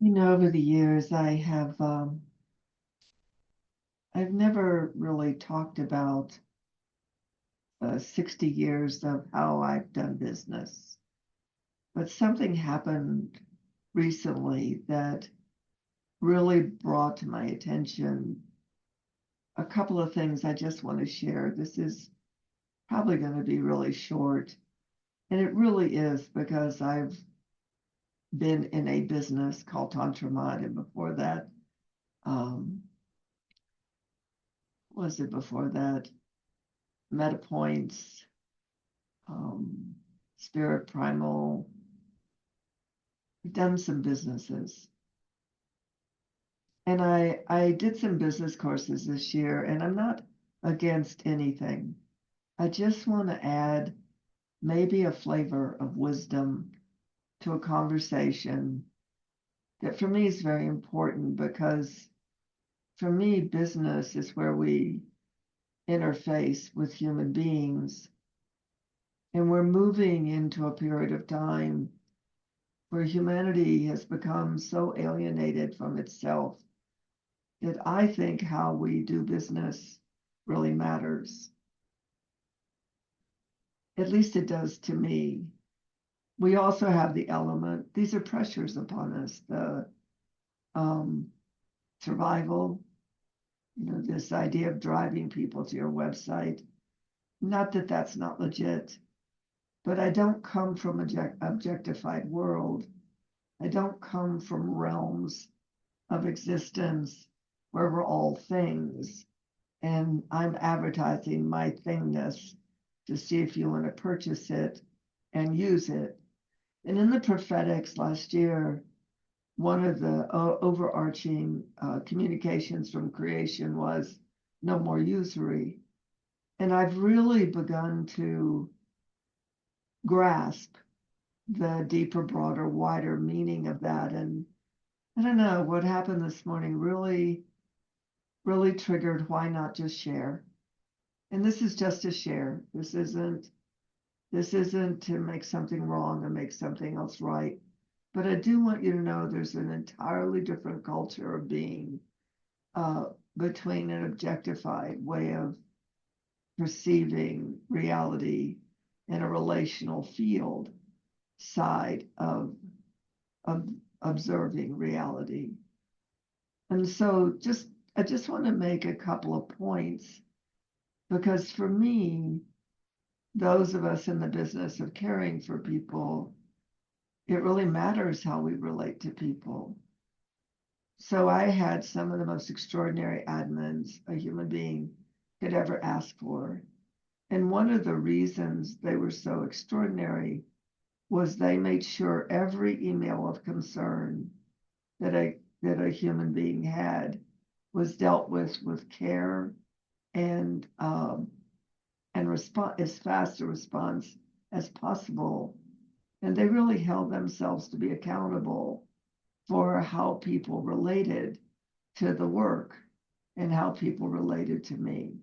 Over the years, I've never really talked about 60 years of how I've done business, but something happened recently that really brought to my attention a couple of things I just want to share. This is probably going to be really short, and it really is because I've been in a business called Tantra, and before that, um, was it before that? MetaPoints, um, Spirit Primal, done some businesses. And I did some business courses this year, and I'm not against anything. I just want to add maybe a flavor of wisdom to a conversation that for me is very important because for me, business is where we interface with human beings. And we're moving into a period of time where humanity has become so alienated from itself that I think how we do business really matters. At least it does to me. We also have the element, these are pressures upon us, the um, survival, this idea of driving people to your website. Not that that's not legit, but I don't come from an objectified world. I don't come from realms of existence where we're all things. And I'm advertising my thingness to see if you want to purchase it and use it. And in the prophetics last year, one of the overarching communications from creation was no more usury. And I've really begun to grasp the deeper, broader, wider meaning of that. And I don't know what happened this morning really triggered why not just share. And this is just a share. This isn't to make something wrong or make something else right. But I do want you to know there's an entirely different culture of being uh, between an objectified way of perceiving reality and a relational field side of observing reality. And so I just want to make a couple of points because for me, those of us in the business of caring for people, it really matters how we relate to people. So I had some of the most extraordinary admins a human being could ever ask for. And one of the reasons they were so extraordinary was they made sure every email of concern that a human being had was dealt with care and respond as fast a response as possible. And they really held themselves to be accountable for how people related to the work and how people related to me.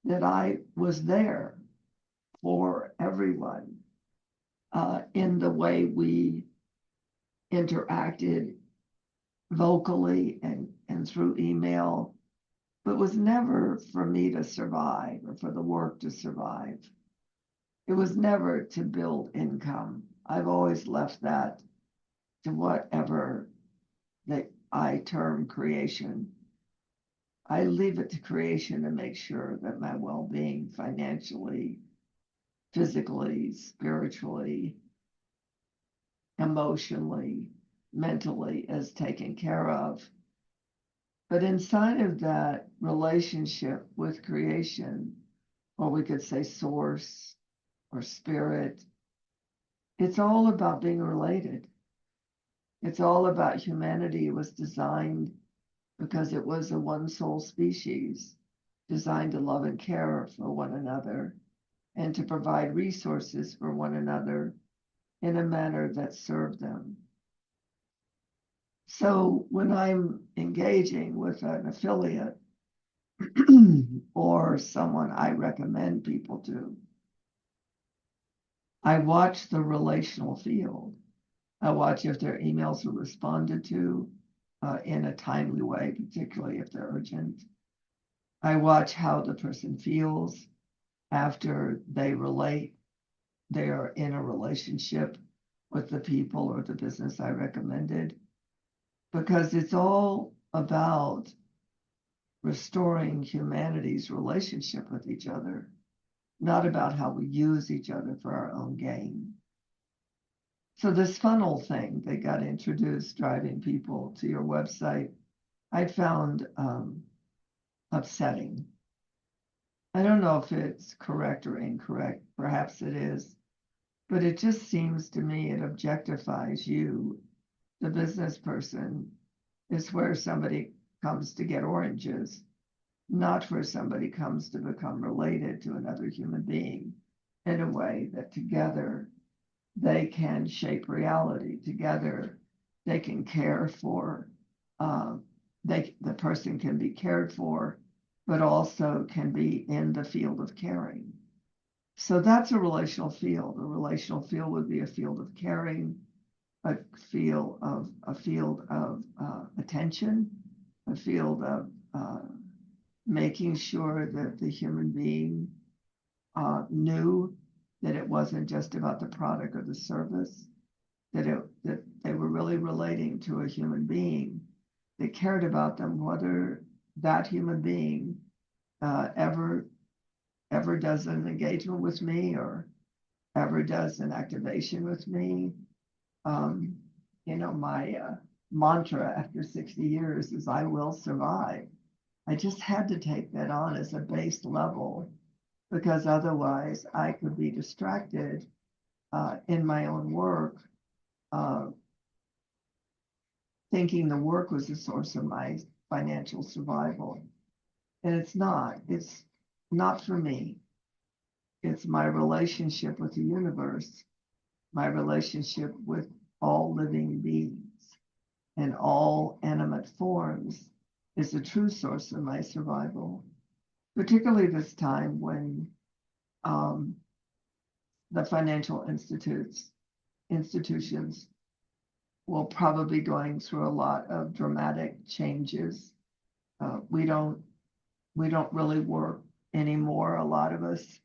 That I was there for everyone in the way we interacted vocally and through email, but was never for me to survive or for the work to survive. It was never to build income. I've always left that to whatever that I term creation. I leave it to creation to make sure that my well-being financially, physically, spiritually, emotionally, mentally is taken care of. But inside of that relationship with creation, or we could say source or spirit, it's all about being related. It's all about humanity was designed because it was a one soul species designed to love and care for one another and to provide resources for one another in a manner that served them. So when I'm engaging with an affiliate or someone I recommend people to, I watch the relational field. I watch if their emails are responded to in a timely way, particularly if they're urgent. I watch how the person feels after they are in a relationship with the people or the business I recommended, because it's all about restoring humanity's relationship with each other, not about how we use each other for our own gain. So this funnel thing that got introduced, driving people to your website, I found upsetting. I don't know if it's correct or incorrect. Perhaps it is. But it just seems to me it objectifies you, the business person, is where somebody comes to get oranges, not where somebody comes to become related to another human being in a way that together they can shape reality. Together they can care for, the person can be cared for, but also can be in the field of caring. So that's a relational field. A relational field would be a field of caring, a field of attention, a field of making sure that the human being knew that it wasn't just about the product or the service, that they were really relating to a human being that cared about them, whether that human being ever does an engagement with me or ever does an activation with me. My mantra after 60 years is I will survive. I just had to take that on as a base level, because otherwise I could be distracted in my own work, thinking the work was the source of my financial survival. And it's not. It's not for me. It's my relationship with the universe, my relationship with all living beings and all animate forms is the true source of my survival, particularly this time when the financial institutions will probably be going through a lot of dramatic changes. We don't really work anymore, a lot of us,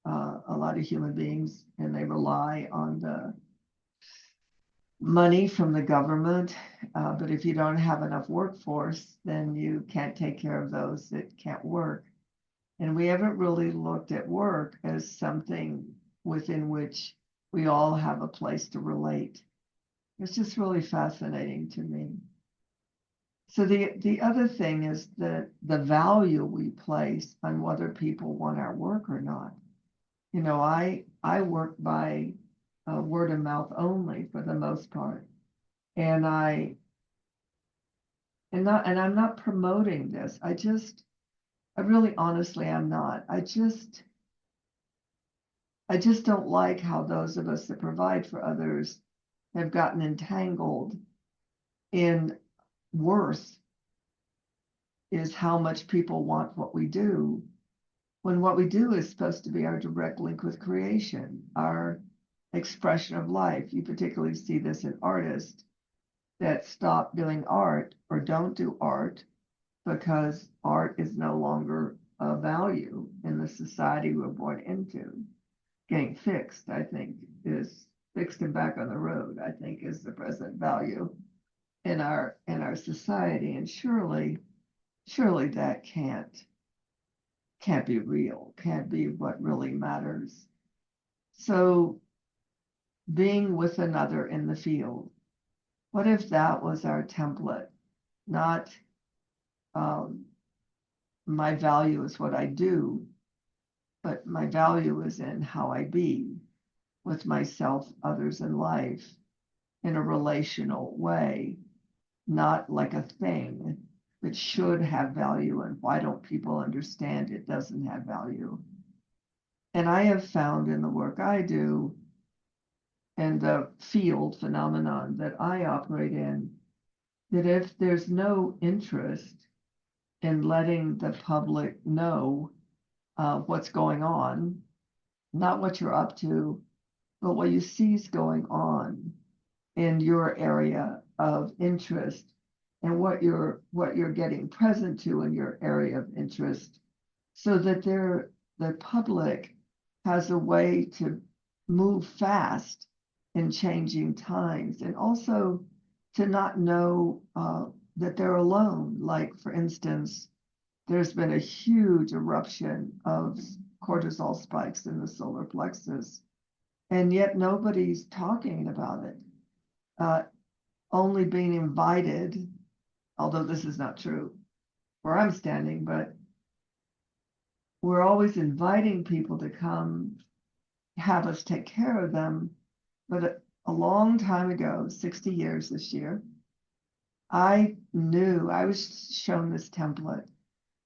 a lot of human beings, and they rely on the money from the government. But if you don't have enough workforce, then you can't take care of those that can't work. And we haven't really looked at work as something within which we all have a place to relate. It's just really fascinating to me. So the other thing is that the value we place on whether people want our work or not. I work by word of mouth only for the most part, and I'm not promoting this. I really honestly am not. I just don't like how those of us that provide for others have gotten entangled in worth is how much people want what we do, when what we do is supposed to be our direct link with creation, our expression of life. You particularly see this in artists that stop doing art or don't do art because art is no longer a value in the society we're born into. Getting fixed, I think, is fixed and back on the road, I think, is the present value in our society. And surely that can't be real, can't be what really matters. So being with another in the field, what if that was our template? Not my value is what I do, but my value is in how I be with myself, others, and life in a relational way, not like a thing that should have value. And why don't people understand it doesn't have value? And I have found in the work I do and the field phenomenon that I operate in, that if there's no interest in letting the public know what's going on, not what you're up to, but what you see is going on in your area of interest and what you're getting present to in your area of interest, so that the public has a way to move fast in changing times, and also to not know that they're alone. Like, for instance, there's been a huge eruption of cortisol spikes in the solar plexus, and yet nobody's talking about it. Only being invited, although this is not true where I'm standing, but we're always inviting people to come have us take care of them. But a long time ago, 60 years this year, I knew, I was shown this template,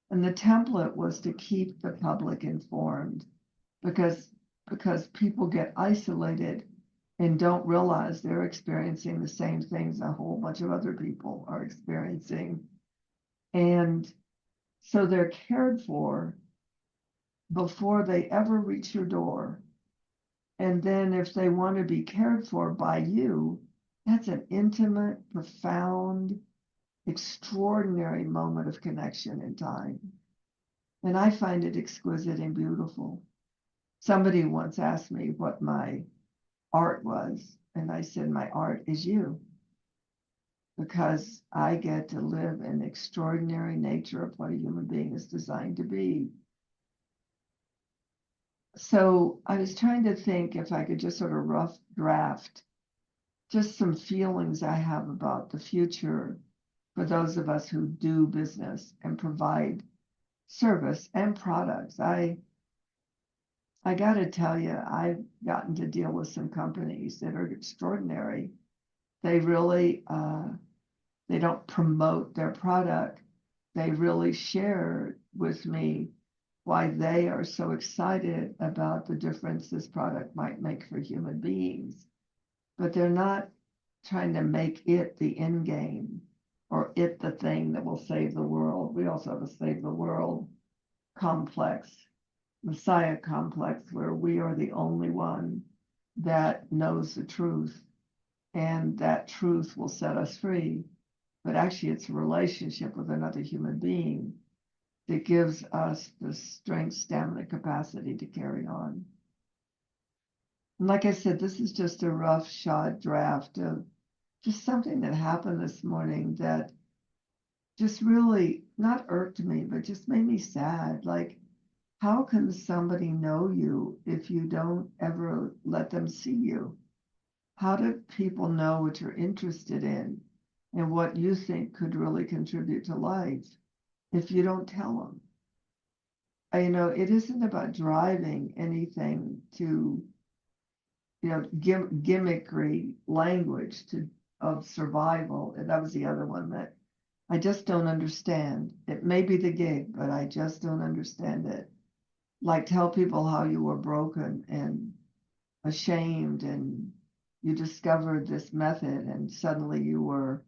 and the template was to keep the public informed, because people get isolated and don't realize they're experiencing the same things a whole bunch of other people are experiencing. And so they're cared for before they ever reach your door. And then if they want to be cared for by you, that's an intimate, profound, extraordinary moment of connection in time. And I find it exquisite and beautiful. Somebody once asked me what my art was, and I said, my art is you, because I get to live in the extraordinary nature of what a human being is designed to be. So I was trying to think if I could just sort of rough draft just some feelings I have about the future for those of us who do business and provide service and products. I got to tell you, I've gotten to deal with some companies that are extraordinary. They really, they don't promote their product. They really share with me why they are so excited about the difference this product might make for human beings. But they're not trying to make it the end game or it the thing that will save the world. We also have a save the world complex, Messiah complex, where we are the only one that knows the truth, and that truth will set us free. But actually, it's a relationship with another human being that gives us the strength, stamina, capacity to carry on. And like I said, this is just a rough shot draft of just something that happened this morning that just really not irked me, but just made me sad. Like, how can somebody know you if you don't ever let them see you? How do people know what you're interested in and what you think could really contribute to life if you don't tell them? It isn't about driving anything to, gimmickry language of survival. And that was the other one that I just don't understand. It may be the gig, but I just don't understand it. Like, tell people how you were broken and ashamed, and you discovered this method and suddenly you were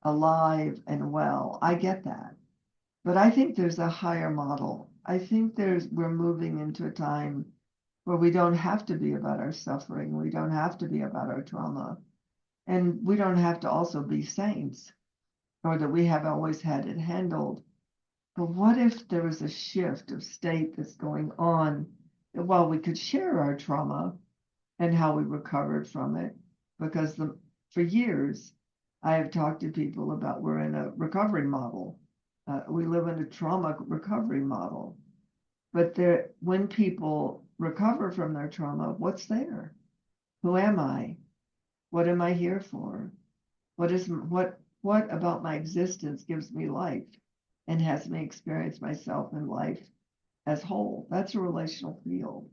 alive and well. I get that. But I think there's a higher model. I think we're moving into a time where we don't have to be about our suffering. We don't have to be about our trauma. And we don't have to also be saints, or that we have always had it handled. But what if there was a shift of state that's going on? While we could share our trauma and how we recovered from it, because for years I have talked to people about we're in a recovery model. We live in a trauma recovery model. But when people recover from their trauma, what's there? Who am I? What am I here for? What about my existence gives me life and has me experience myself in life as whole? That's a relational field.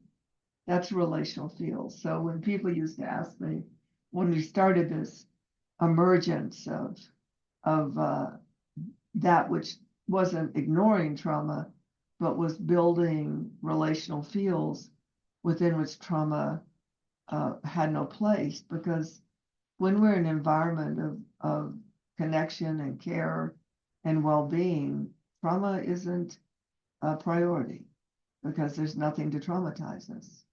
That's a relational field. So when people used to ask me, when we started this emergence of that which wasn't ignoring trauma, but was building relational fields within which trauma had no place, because when we're in an environment of connection and care and well-being, trauma isn't a priority because there's nothing to traumatize us.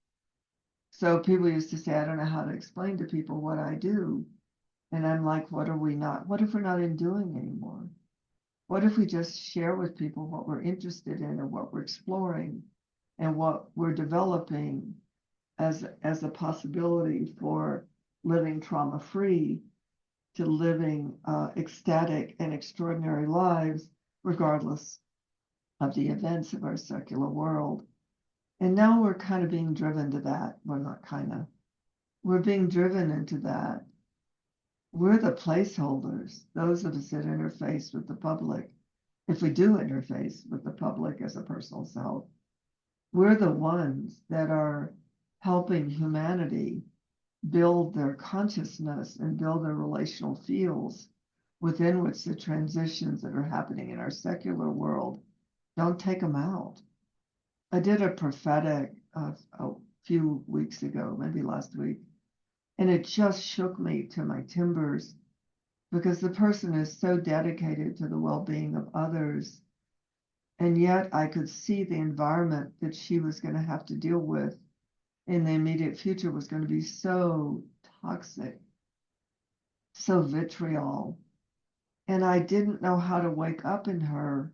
So people used to say, I don't know how to explain to people what I do. And I'm like, what if we're not in doing anymore? What if we just share with people what we're interested in and what we're exploring and what we're developing as a possibility for living trauma-free to living ecstatic and extraordinary lives, regardless of the events of our secular world. And now we're kind of being driven to that. We're not kind of, we're being driven into that. We're the placeholders, those of us that interface with the public. If we do interface with the public as a personal self, we're the ones that are helping humanity build their consciousness and build their relational fields within which the transitions that are happening in our secular world don't take them out. I did a prophetic a few weeks ago, maybe last week, and it just shook me to my timbers because the person is so dedicated to the well-being of others. And yet I could see the environment that she was going to have to deal with in the immediate future was going to be so toxic, so vitriol. And I didn't know how to wake up in her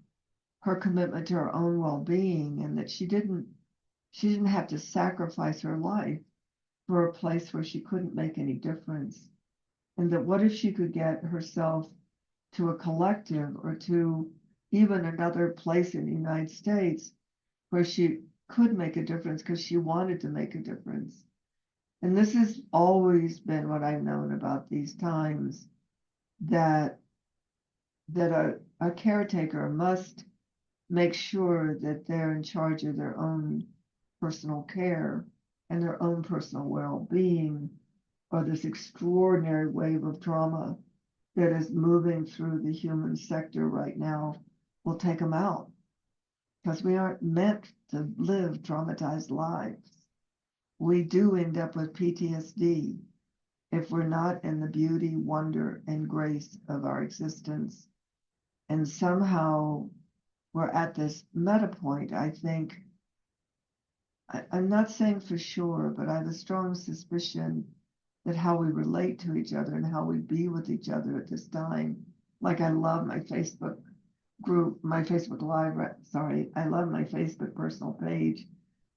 commitment to her own well-being, and that she didn't have to sacrifice her life for a place where she couldn't make any difference. And that what if she could get herself to a collective or to even another place in the United States where she could make a difference because she wanted to make a difference. And this has always been what I've known about these times, that a caretaker must make sure that they're in charge of their own personal care and their own personal well-being, or this extraordinary wave of trauma that is moving through the human sector right now will take them out, because we aren't meant to live traumatized lives. We do end up with PTSD if we're not in the beauty, wonder, and grace of our existence. And somehow we're at this meta point, I think. I'm not saying for sure, but I have a strong suspicion that how we relate to each other and how we be with each other at this time, like I love my Facebook group, my Facebook Live, I love my Facebook personal page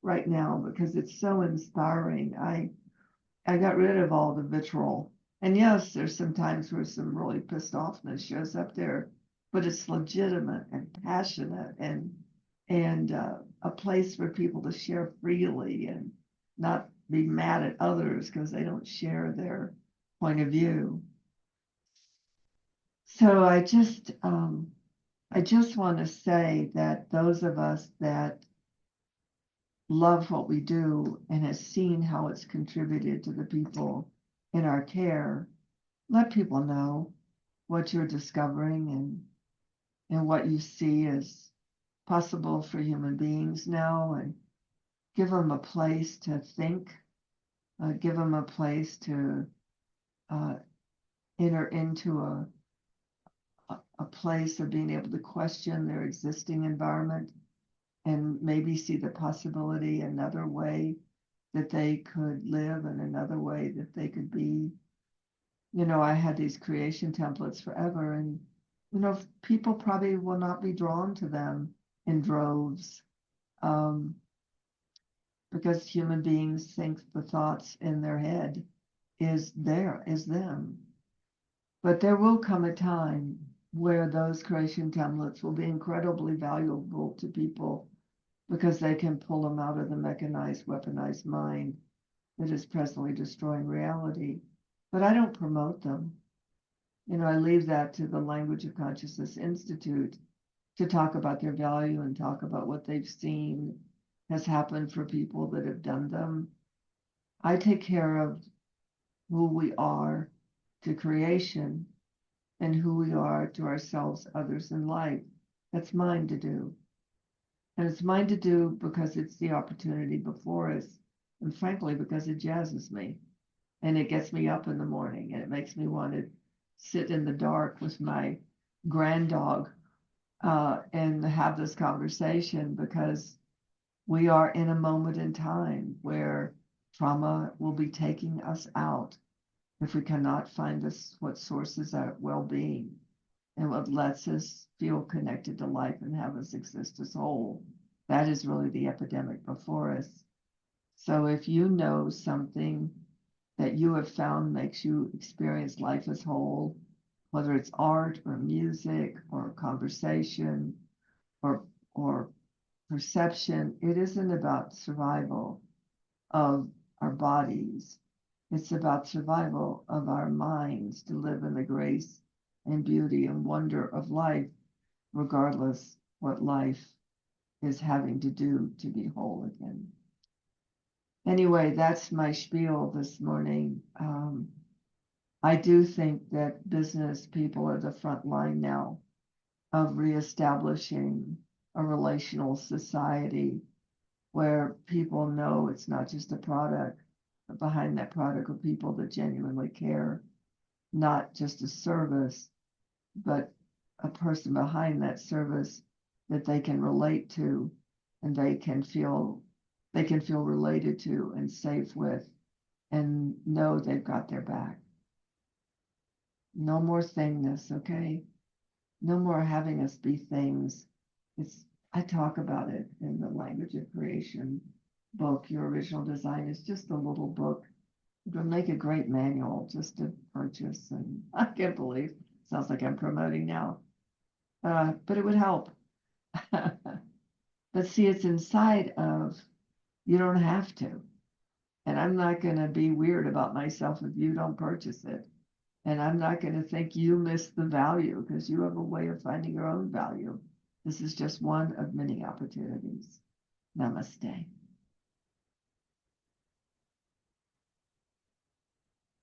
right now because it's so inspiring. I got rid of all the vitriol. And yes, there's some times where some really pissed offness shows up there, but it's legitimate and passionate and a place for people to share freely and not be mad at others because they don't share their point of view. So I just want to say that those of us that love what we do and has seen how it's contributed to the people in our care, let people know what you're discovering and what you see as possible for human beings now, and give them a place to think, give them a place to enter into a place of being able to question their existing environment and maybe see the possibility another way that they could live and another way that they could be. You know, I had these creation templates forever, and people probably will not be drawn to them in droves, because human beings think the thoughts in their head is them. But there will come a time where those creation templates will be incredibly valuable to people because they can pull them out of the mechanized, weaponized mind that is presently destroying reality. But I don't promote them. I leave that to the Language of Consciousness Institute to talk about their value and talk about what they've seen has happened for people that have done them. I take care of who we are to creation and who we are to ourselves, others, and life. That's mine to do. And it's mine to do because it's the opportunity before us, and frankly, because it jazzes me. And it gets me up in the morning, and it makes me want to sit in the dark with my grand dog and have this conversation, because we are in a moment in time where trauma will be taking us out. if we cannot find this, what sources our well-being and what lets us feel connected to life and have us exist as whole, that is really the epidemic before us. So if you know something that you have found makes you experience life as whole, whether it's art or music or conversation or perception, it isn't about survival of our bodies. It's about survival of our minds to live in the grace and beauty and wonder of life, regardless what life is having to do to be whole again. Anyway, that's my spiel this morning. I do think that business people are the front line now of reestablishing a relational society where people know it's not just a product, but behind that product are people that genuinely care, not just a service, but a person behind that service that they can relate to and they can feel related to and safe with and know they've got their back. No more thingness, okay? No more having us be things. I talk about it in the Language of Creation book. Your Original Design is just a little book. It would make a great manual just to purchase. And I can't believe, sounds like I'm promoting now, but it would help. But see, it's inside of, you don't have to. And I'm not going to be weird about myself if you don't purchase it. And I'm not going to think you missed the value because you have a way of finding your own value. This is just one of many opportunities. Namaste.